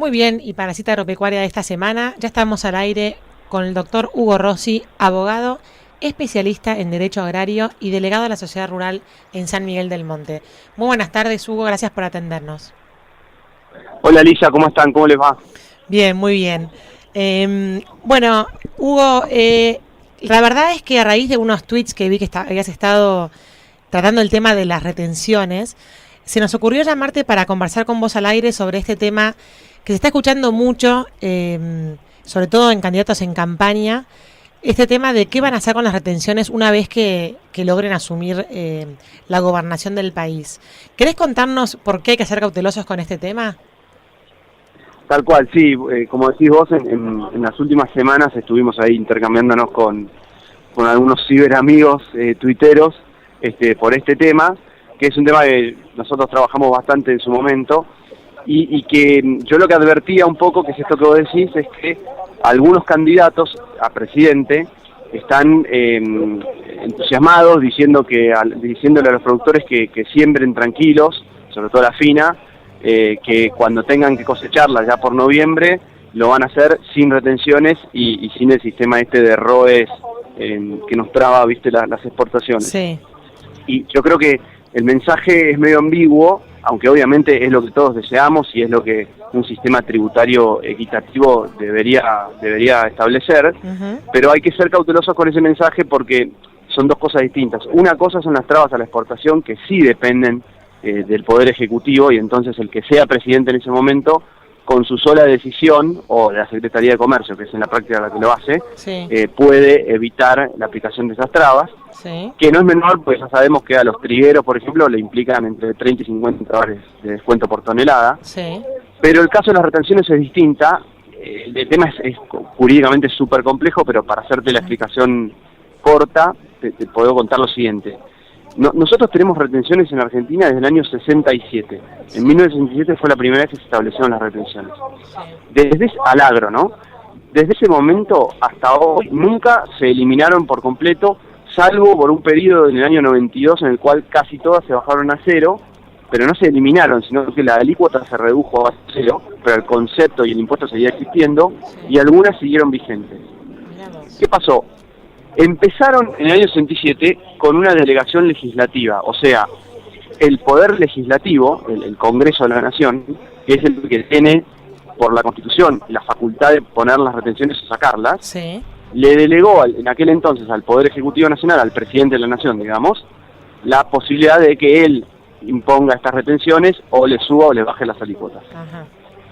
Muy bien, y para Cita Agropecuaria de esta semana ya estamos al aire con el doctor Hugo Rossi, abogado, especialista en Derecho Agrario y delegado de la Sociedad Rural en San Miguel del Monte. Muy buenas tardes, Hugo, gracias por atendernos. Hola Lisa, ¿cómo están? ¿Cómo les va? Bien, muy bien. Bueno, Hugo, la verdad es que a raíz de unos tweets que vi que habías estado tratando el tema de las retenciones, se nos ocurrió llamarte para conversar con vos al aire sobre este tema que se está escuchando mucho, sobre todo en candidatos en campaña, este tema de qué van a hacer con las retenciones una vez que logren asumir la gobernación del país. ¿Querés contarnos por qué hay que ser cautelosos con este tema? Tal cual, sí, como decís vos, en las últimas semanas estuvimos ahí intercambiándonos con algunos ciberamigos tuiteros por este tema, que es un tema que nosotros trabajamos bastante en su momento, y que yo lo que advertía un poco, que es esto que vos decís, es que algunos candidatos a presidente están entusiasmados diciéndole a los productores que siembren tranquilos, sobre todo la fina, que cuando tengan que cosecharla ya por noviembre lo van a hacer sin retenciones y sin el sistema de ROEs que nos traba, viste, las exportaciones. Sí. Y yo creo que el mensaje es medio ambiguo, aunque obviamente es lo que todos deseamos y es lo que un sistema tributario equitativo debería establecer, pero hay que ser cautelosos con ese mensaje porque son dos cosas distintas. Una cosa son las trabas a la exportación, que sí dependen del Poder Ejecutivo, y entonces el que sea presidente en ese momento, con su sola decisión, o de la Secretaría de Comercio, que es en la práctica la que lo hace, Sí. puede evitar la aplicación de esas trabas, Sí. que no es menor, pues ya sabemos que a los trigueros, por ejemplo, le implican entre 30 y 50 dólares de descuento por tonelada, Sí. pero el caso de las retenciones es distinta. El tema es jurídicamente súper complejo, pero para hacerte la explicación corta, te puedo contar lo siguiente. Nosotros tenemos retenciones en Argentina desde el año 67. En 1967 fue la primera vez que se establecieron las retenciones. Desde al agro, ¿no? Desde ese momento hasta hoy nunca se eliminaron por completo, salvo por un periodo en el año 92 en el cual casi todas se bajaron a cero, pero no se eliminaron, sino que la alícuota se redujo a cero, pero el concepto y el impuesto seguía existiendo, y algunas siguieron vigentes. ¿Qué pasó? Empezaron en el año 67 con una delegación legislativa, o sea, el poder legislativo, el Congreso de la Nación, que es el que tiene por la Constitución la facultad de poner las retenciones o sacarlas, Sí. le delegó en aquel entonces al Poder Ejecutivo Nacional, al presidente de la Nación, digamos, la posibilidad de que él imponga estas retenciones o le suba o le baje las alícuotas. Ajá.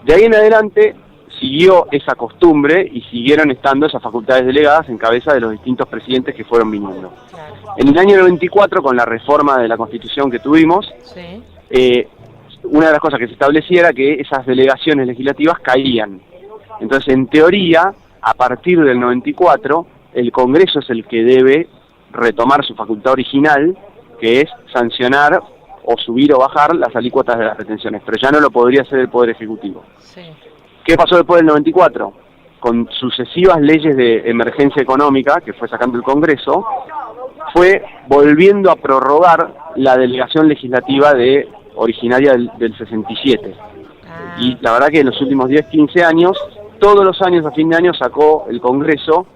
De ahí en adelante siguió esa costumbre y siguieron estando esas facultades delegadas en cabeza de los distintos presidentes que fueron viniendo. Claro. En el año 94, con la reforma de la Constitución que tuvimos, Sí. una de las cosas que se establecía era que esas delegaciones legislativas caían. Entonces, en teoría, a partir del 94, el Congreso es el que debe retomar su facultad original, que es sancionar o subir o bajar las alícuotas de las retenciones, pero ya no lo podría hacer el Poder Ejecutivo. Sí. ¿Qué pasó después del 94? Con sucesivas leyes de emergencia económica que fue sacando el Congreso, fue volviendo a prorrogar la delegación legislativa originaria del 67. Ah. Y la verdad que en los últimos 10, 15 años, todos los años a fin de año sacó el Congreso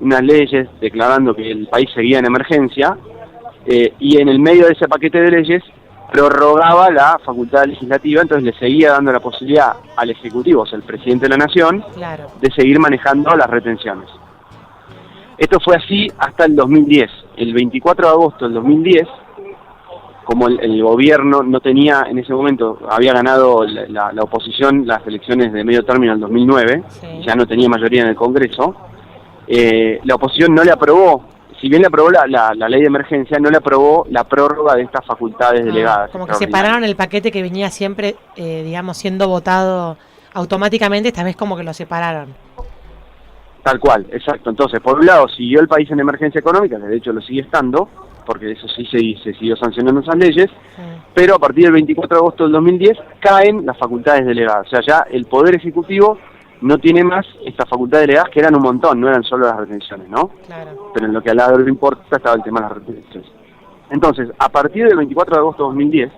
unas leyes declarando que el país seguía en emergencia, y en el medio de ese paquete de leyes prorrogaba la facultad legislativa, entonces le seguía dando la posibilidad al Ejecutivo, o sea, el presidente de la Nación, Claro. de seguir manejando las retenciones. Esto fue así hasta el 2010. El 24 de agosto del 2010, como el gobierno no tenía, en ese momento, había ganado la oposición las elecciones de medio término en el 2009, Sí. ya no tenía mayoría en el Congreso, la oposición no le aprobó, si bien le aprobó la ley de emergencia, no le aprobó la prórroga de estas facultades delegadas. Como que separaron el paquete que venía siempre, digamos, siendo votado automáticamente, esta vez como que lo separaron. Tal cual, exacto. Entonces, por un lado, siguió el país en emergencia económica, que de hecho lo sigue estando, porque eso sí se siguió sancionando esas leyes, pero a partir del 24 de agosto del 2010 caen las facultades delegadas. O sea, ya el Poder Ejecutivo no tiene más estas facultades delegadas, que eran un montón, no eran solo las retenciones, ¿no? Claro. Pero en lo que al lado le importa estaba el tema de las retenciones. Entonces, a partir del 24 de agosto de 2010,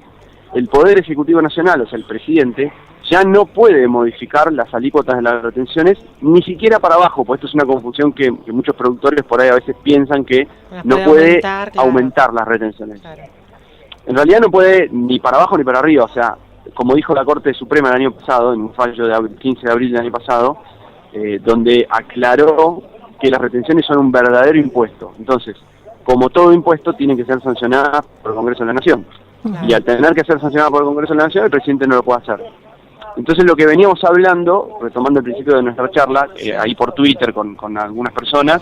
el Poder Ejecutivo Nacional, o sea, el presidente, ya no puede modificar las alícuotas de las retenciones, ni siquiera para abajo, porque esto es una confusión que muchos productores por ahí a veces piensan que no puede aumentar las retenciones. Claro. En realidad no puede ni para abajo ni para arriba, o sea, como dijo la Corte Suprema el año pasado, en un fallo de 15 de abril del año pasado, donde aclaró que las retenciones son un verdadero impuesto. Entonces, como todo impuesto, tienen que ser sancionadas por el Congreso de la Nación. Claro. Y al tener que ser sancionadas por el Congreso de la Nación, el presidente no lo puede hacer. Entonces lo que veníamos hablando, retomando el principio de nuestra charla, ahí por Twitter con algunas personas,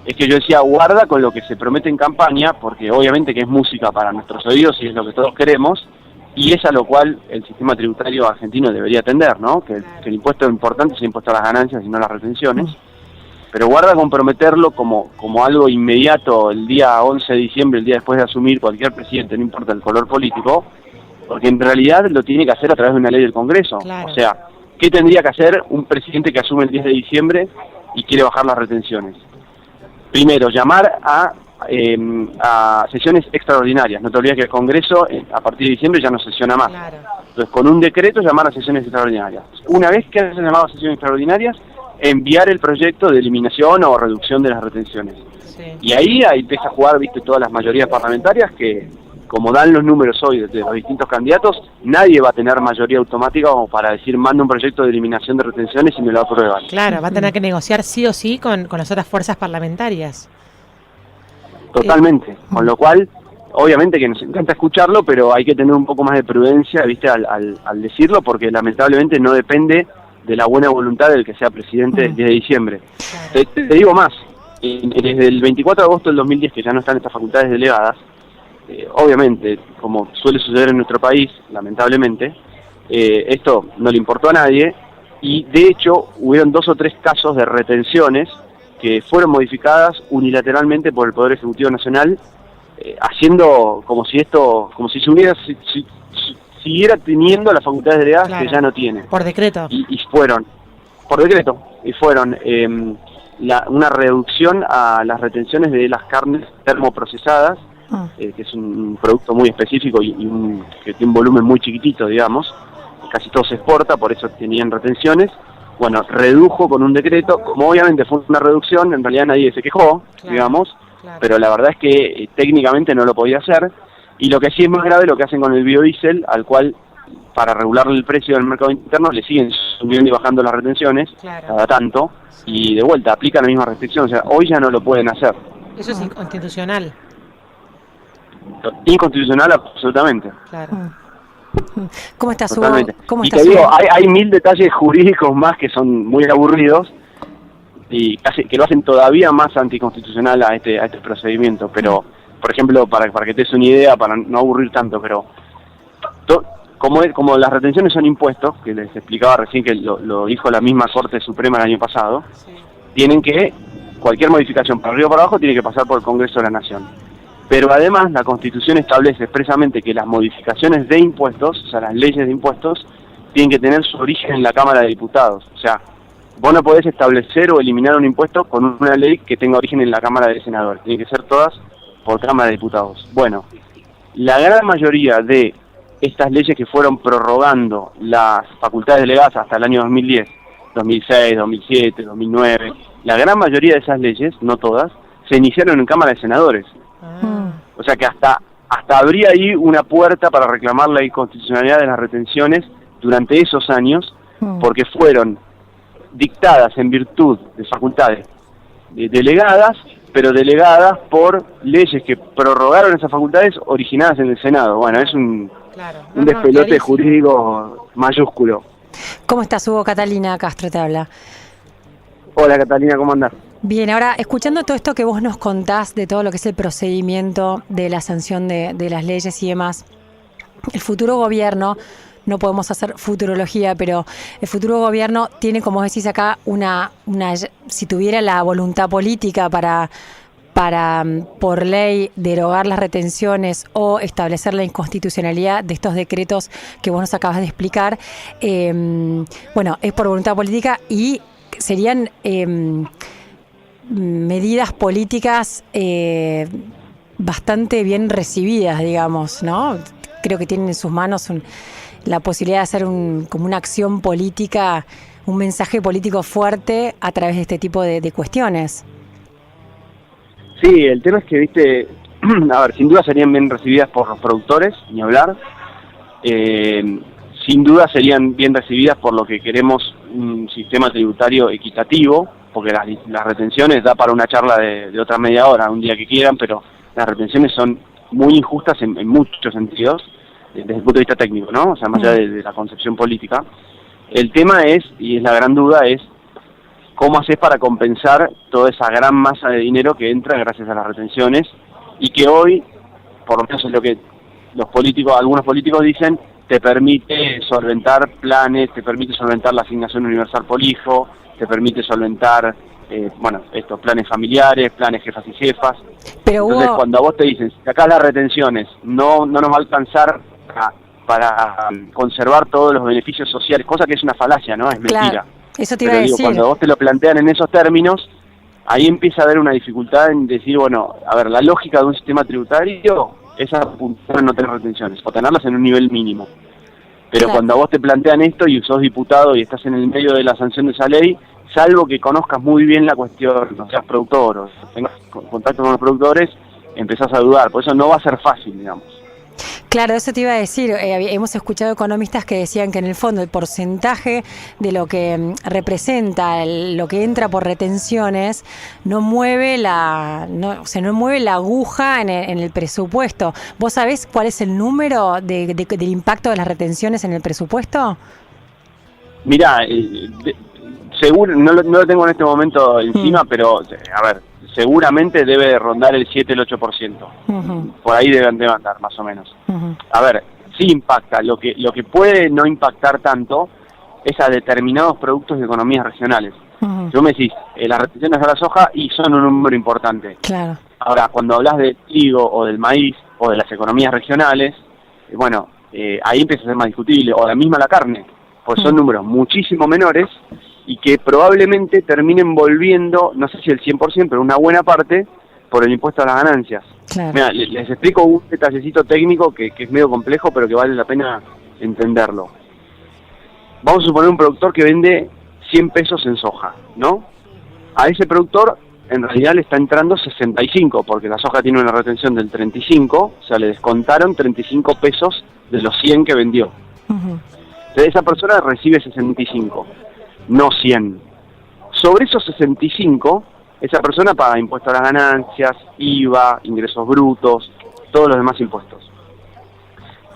es que yo decía, guarda con lo que se promete en campaña, porque obviamente que es música para nuestros oídos y es lo que todos queremos, y es a lo cual el sistema tributario argentino debería atender, ¿no? Que el impuesto importante es el impuesto a las ganancias y no a las retenciones. Pero guarda con prometerlo como algo inmediato el día 11 de diciembre, el día después de asumir cualquier presidente, no importa el color político, porque en realidad lo tiene que hacer a través de una ley del Congreso. Claro. O sea, ¿qué tendría que hacer un presidente que asume el 10 de diciembre y quiere bajar las retenciones? Primero, llamar a sesiones extraordinarias. No te olvides que el Congreso a partir de diciembre ya no sesiona más. Claro. Entonces, con un decreto llamar a sesiones extraordinarias. Una vez que hayan llamado a sesiones extraordinarias, enviar el proyecto de eliminación o reducción de las retenciones. Sí. Y ahí empieza a jugar, viste, todas las mayorías parlamentarias que, como dan los números hoy de los distintos candidatos, nadie va a tener mayoría automática como para decir, manda un proyecto de eliminación de retenciones y me lo aprueban. Claro, va a tener que negociar sí o sí con las otras fuerzas parlamentarias. Totalmente, con lo cual, obviamente que nos encanta escucharlo, pero hay que tener un poco más de prudencia, viste, al decirlo, porque lamentablemente no depende de la buena voluntad del que sea presidente el 10 de diciembre. Claro. Te digo más, desde el 24 de agosto del 2010, que ya no están estas facultades delegadas, obviamente, como suele suceder en nuestro país, lamentablemente, esto no le importó a nadie, y de hecho hubieron 2 o 3 casos de retenciones que fueron modificadas unilateralmente por el Poder Ejecutivo Nacional, haciendo como si se hubiera siguiera teniendo las facultades delegadas, claro, que ya no tiene. Por decreto. Y fueron, por decreto, y fueron una reducción a las retenciones de las carnes termoprocesadas, que es un producto muy específico y que tiene un volumen muy chiquitito, digamos, casi todo se exporta, por eso tenían retenciones. Bueno, redujo con un decreto, como obviamente fue una reducción, en realidad nadie se quejó, claro, digamos, claro, pero la verdad es que técnicamente no lo podía hacer, y lo que sí es más grave lo que hacen con el biodiesel, al cual, para regular el precio del mercado interno, le siguen subiendo y bajando las retenciones, claro, cada tanto, y de vuelta aplican la misma restricción, o sea, hoy ya no lo pueden hacer. Eso es inconstitucional. Inconstitucional absolutamente. Claro. ¿Cómo estás, Hugo? ¿Cómo estás, y te digo, hay 1000 detalles jurídicos más que son muy aburridos y casi que lo hacen todavía más anticonstitucional a este procedimiento, pero por ejemplo, para que te des una idea, para no aburrir tanto, pero como las retenciones son impuestos, que les explicaba recién que lo dijo la misma Corte Suprema el año pasado, sí, tienen que, cualquier modificación para arriba o para abajo tiene que pasar por el Congreso de la Nación. Pero además la Constitución establece expresamente que las modificaciones de impuestos, o sea, las leyes de impuestos, tienen que tener su origen en la Cámara de Diputados. O sea, vos no podés establecer o eliminar un impuesto con una ley que tenga origen en la Cámara de Senadores. Tienen que ser todas por Cámara de Diputados. Bueno, la gran mayoría de estas leyes que fueron prorrogando las facultades delegadas hasta el año 2010, 2006, 2007, 2009, la gran mayoría de esas leyes, no todas, se iniciaron en Cámara de Senadores. O sea que hasta habría ahí una puerta para reclamar la inconstitucionalidad de las retenciones durante esos años, porque fueron dictadas en virtud de facultades delegadas, pero delegadas por leyes que prorrogaron esas facultades originadas en el Senado. Bueno, es un despelote jurídico mayúsculo. ¿Cómo estás, Hugo? Catalina Castro te habla. Hola, Catalina, ¿cómo andás? Bien, ahora, escuchando todo esto que vos nos contás de todo lo que es el procedimiento de la sanción de las leyes y demás, el futuro gobierno, no podemos hacer futurología, pero el futuro gobierno tiene, como vos decís acá, si tuviera la voluntad política para por ley derogar las retenciones o establecer la inconstitucionalidad de estos decretos que vos nos acabas de explicar, bueno, es por voluntad política y serían medidas políticas bastante bien recibidas, digamos, ¿no? Creo que tienen en sus manos la posibilidad de hacer como una acción política, un mensaje político fuerte a través de este tipo de cuestiones. Sí, el tema es que, viste, a ver, sin duda serían bien recibidas por los productores, ni hablar. Sin duda serían bien recibidas por lo que queremos, un sistema tributario equitativo, porque las retenciones da para una charla de otra media hora, un día que quieran, pero las retenciones son muy injustas en muchos sentidos, desde el punto de vista técnico, ¿no? O sea, más allá de la concepción política. El tema es, y es la gran duda, es cómo haces para compensar toda esa gran masa de dinero que entra gracias a las retenciones, y que hoy, por lo menos es lo que algunos políticos dicen, te permite solventar planes, te permite solventar la asignación universal por hijo, te permite solventar, estos planes familiares, planes jefas y jefas. Pero entonces, cuando a vos te dicen, que acá las retenciones no nos va a alcanzar para conservar todos los beneficios sociales, cosa que es una falacia, ¿no? Es mentira. Claro, eso te iba a decir. Cuando vos te lo plantean en esos términos, ahí empieza a haber una dificultad en decir, bueno, a ver, la lógica de un sistema tributario es apuntar a no tener retenciones, o tenerlas en un nivel mínimo. Pero claro, cuando a vos te plantean esto y sos diputado y estás en el medio de la sanción de esa ley, salvo que conozcas muy bien la cuestión, no seas productor o tengas contacto con los productores, empezás a dudar. Por eso no va a ser fácil, digamos. claro, eso te iba a decir. Hemos escuchado economistas que decían que en el fondo el porcentaje de lo que representa lo que entra por retenciones no mueve no mueve la aguja en el presupuesto. ¿Vos sabés cuál es el número del impacto de las retenciones en el presupuesto? Mirá, seguro, no lo tengo en este momento encima, pero a ver, seguramente debe rondar el 7, el 8%. Por ahí deben de andar, más o menos. A ver, sí impacta. Lo que puede no impactar tanto es a determinados productos de economías regionales. Si vos me decís, las retenciones de la soja y son un número importante. Claro. Ahora, cuando hablas del trigo o del maíz o de las economías regionales, ahí empieza a ser más discutible. O la misma la carne, pues son números muchísimo menores y que probablemente terminen volviendo, no sé si el 100%, pero una buena parte, por el impuesto a las ganancias. Claro. Mira, les explico un detallecito técnico que es medio complejo, pero que vale la pena entenderlo. Vamos a suponer un productor que vende 100 pesos en soja, ¿no? A ese productor en realidad le está entrando 65, porque la soja tiene una retención del 35, o sea, le descontaron 35 pesos de los 100 que vendió. Entonces esa persona recibe 65. No 100. Sobre esos 65, esa persona paga impuesto a las ganancias, IVA, ingresos brutos, todos los demás impuestos.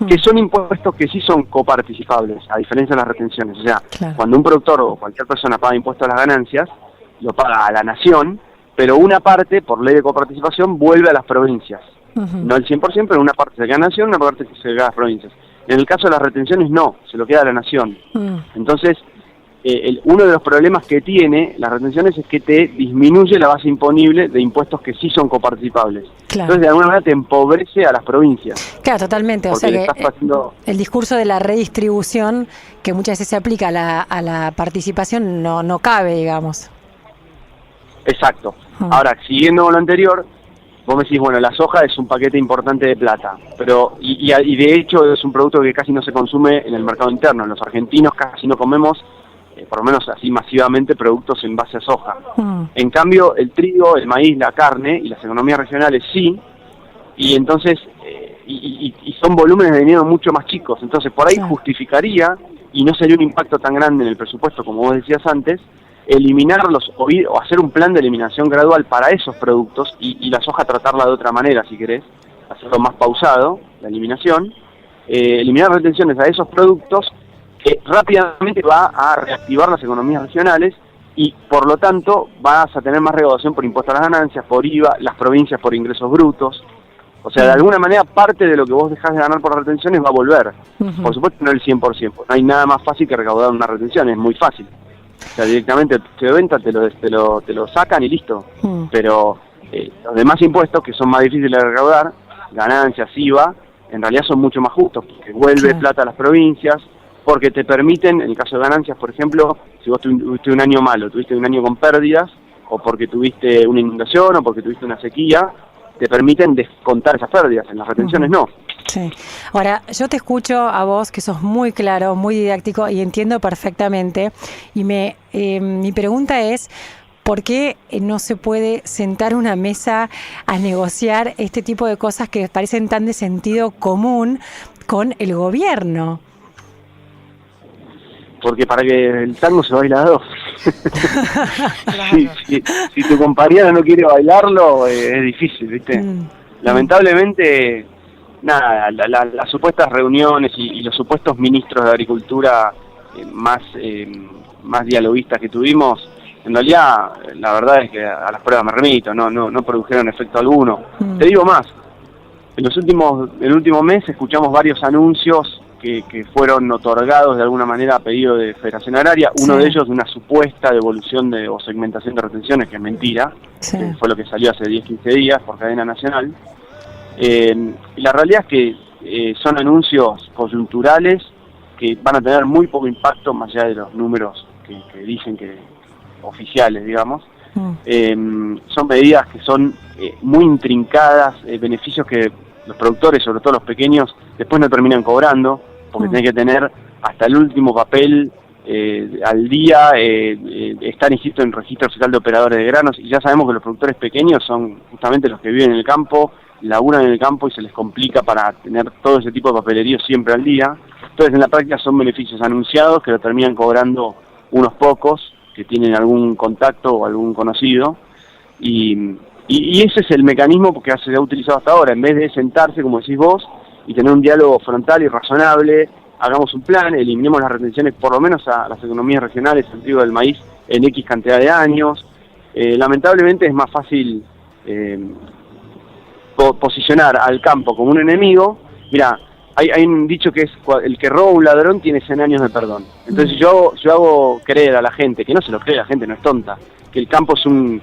Que son impuestos que sí son coparticipables, a diferencia de las retenciones. O sea, claro, cuando un productor o cualquier persona paga impuesto a las ganancias, lo paga a la nación, pero una parte, por ley de coparticipación, vuelve a las provincias. No el 100%, pero una parte se queda a la nación, una parte se queda a las provincias. En el caso de las retenciones, no, se lo queda a la nación. Entonces, uno de los problemas que tiene las retenciones es que te disminuye la base imponible de impuestos que sí son coparticipables. claro. Entonces, de alguna manera te empobrece a las provincias. Claro, totalmente. O sea que el discurso de la redistribución, que muchas veces se aplica a la participación, no cabe, digamos. Exacto. Ahora, siguiendo con lo anterior, vos me decís, bueno, la soja es un paquete importante de plata, pero y de hecho es un producto que casi no se consume en el mercado interno. Los argentinos casi no comemos, por lo menos así masivamente, productos en base a soja. En cambio, el trigo, el maíz, la carne y las economías regionales sí, y entonces y son volúmenes de dinero mucho más chicos. Entonces, por ahí justificaría, y no sería un impacto tan grande en el presupuesto como vos decías antes, eliminarlos o hacer un plan de eliminación gradual para esos productos y la soja tratarla de otra manera, si querés, hacerlo más pausado, la eliminación, eliminar retenciones a esos productos que rápidamente va a reactivar las economías regionales y por lo tanto vas a tener más recaudación por impuesto a las ganancias, por IVA, las provincias por ingresos brutos. O sea, de alguna manera parte de lo que vos dejás de ganar por retenciones va a volver. Por supuesto no el 100%, no hay nada más fácil que recaudar una retención, es muy fácil. O sea, directamente el precio de venta te lo sacan y listo. Pero los demás impuestos, que son más difíciles de recaudar, ganancias, IVA, en realidad son mucho más justos, porque vuelve plata a las provincias, porque te permiten, en el caso de ganancias, por ejemplo, si vos tuviste un año malo, tuviste un año con pérdidas, o porque tuviste una inundación, o porque tuviste una sequía, te permiten descontar esas pérdidas, en las retenciones no. Sí. Ahora, yo te escucho a vos que sos muy claro, muy didáctico y entiendo perfectamente. Y mi pregunta es, ¿por qué no se puede sentar a una mesa a negociar este tipo de cosas que parecen tan de sentido común con el gobierno? Porque para que el tango se baila a dos. Claro. Si tu compañera no quiere bailarlo, es difícil, ¿viste? Lamentablemente, nada, las supuestas reuniones y los supuestos ministros de Agricultura más dialoguistas que tuvimos, en realidad, la verdad es que a las pruebas me remito, no produjeron efecto alguno. Te digo más, en el último mes escuchamos varios anuncios que fueron otorgados de alguna manera a pedido de Federación Agraria, uno de ellos de una supuesta devolución o segmentación de retenciones, que es mentira, que fue lo que salió hace 10-15 días por cadena nacional. Y la realidad es que son anuncios coyunturales que van a tener muy poco impacto, más allá de los números que dicen que oficiales, digamos. Son medidas que son muy intrincadas, beneficios que los productores, sobre todo los pequeños, después no terminan cobrando, porque tenés que tener hasta el último papel al día, estar inscrito en el registro fiscal de operadores de granos, y ya sabemos que los productores pequeños son justamente los que viven en el campo, laburan en el campo y se les complica para tener todo ese tipo de papelerío siempre al día. Entonces, en la práctica son beneficios anunciados que lo terminan cobrando unos pocos que tienen algún contacto o algún conocido, y ese es el mecanismo que se ha utilizado hasta ahora. En vez de sentarse, como decís vos, y tener un diálogo frontal y razonable, hagamos un plan, eliminemos las retenciones por lo menos a las economías regionales, el trigo del maíz, en X cantidad de años. Lamentablemente es más fácil posicionar al campo como un enemigo. Mira, hay un dicho que es: el que roba a un ladrón tiene 100 años de perdón. Entonces yo hago creer a la gente, que no se lo cree, la gente no es tonta, que el campo es un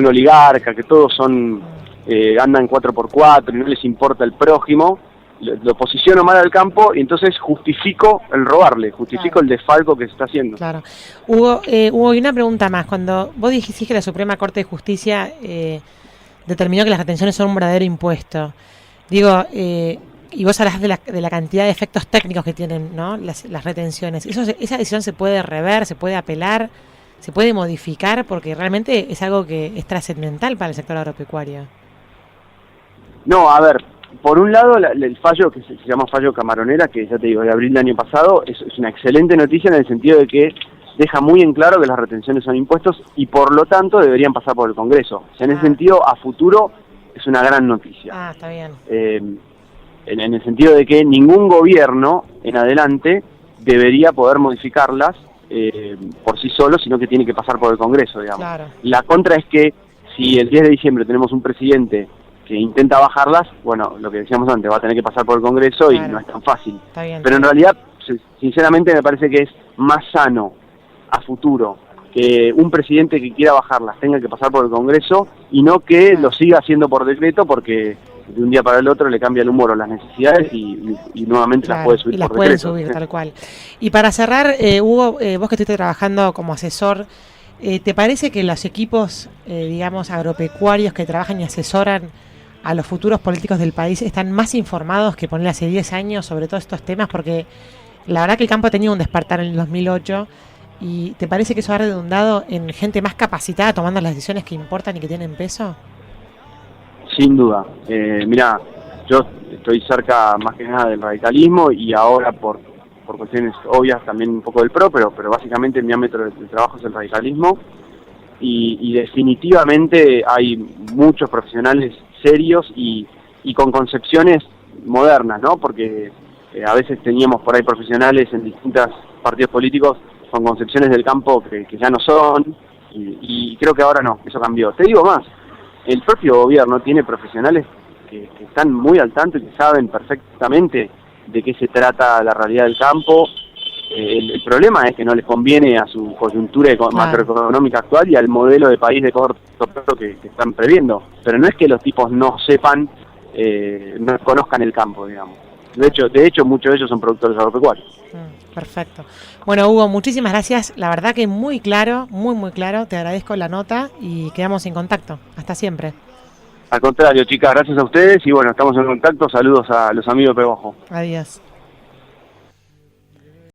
oligarca, que todos andan 4x4 y no les importa el prójimo. Lo posiciono mal al campo y entonces justifico el robarle, justifico el desfalco que se está haciendo. Claro. Hugo, y una pregunta más. Cuando vos dijiste que la Suprema Corte de Justicia determinó que las retenciones son un verdadero impuesto, digo, y vos hablás de la cantidad de efectos técnicos que tienen, ¿no?, las retenciones. ¿Esa decisión se puede rever, se puede apelar, se puede modificar? Porque realmente es algo que es trascendental para el sector agropecuario. No, a ver, por un lado, el fallo que se llama fallo Camaronera, que ya te digo, de abril del año pasado, es una excelente noticia en el sentido de que deja muy en claro que las retenciones son impuestos y por lo tanto deberían pasar por el Congreso. O sea, en ese sentido, a futuro es una gran noticia. Ah, está bien. En el sentido de que ningún gobierno en adelante debería poder modificarlas por sí solo, sino que tiene que pasar por el Congreso, digamos. Claro. La contra es que si el 10 de diciembre tenemos un presidente que intenta bajarlas, bueno, lo que decíamos antes, va a tener que pasar por el Congreso, claro, y no es tan fácil. Está bien. Pero en realidad, sinceramente, me parece que es más sano a futuro que un presidente que quiera bajarlas tenga que pasar por el Congreso y no que lo siga haciendo por decreto, porque de un día para el otro le cambia el humor o las necesidades y nuevamente, claro, las puede subir por decreto. Las pueden subir, tal cual. Y para cerrar, Hugo, vos que estuviste trabajando como asesor, ¿te parece que los equipos, digamos, agropecuarios que trabajan y asesoran a los futuros políticos del país están más informados que ponerle hace 10 años sobre todos estos temas? Porque la verdad que el campo ha tenido un despertar en el 2008, y ¿te parece que eso ha redundado en gente más capacitada tomando las decisiones que importan y que tienen peso? Sin duda. Mirá, yo estoy cerca más que nada del radicalismo y ahora por cuestiones obvias también un poco del PRO, pero básicamente mi ámbito de trabajo es el radicalismo, y definitivamente hay muchos profesionales serios y con concepciones modernas, ¿no? Porque a veces teníamos por ahí profesionales en distintos partidos políticos con concepciones del campo que ya no son, y creo que ahora no, eso cambió. Te digo más, el propio gobierno tiene profesionales que están muy al tanto y que saben perfectamente de qué se trata la realidad del campo. El problema es que no les conviene a su coyuntura macroeconómica actual y al modelo de país de corto plazo que están previendo. Pero no es que los tipos no sepan, no conozcan el campo, digamos. De hecho, muchos de ellos son productores agropecuarios. Perfecto. Bueno, Hugo, muchísimas gracias. La verdad que muy claro, muy claro. Te agradezco la nota y quedamos en contacto. Hasta siempre. Al contrario, chicas, gracias a ustedes y bueno, estamos en contacto. Saludos a los amigos de Pegojo. Adiós.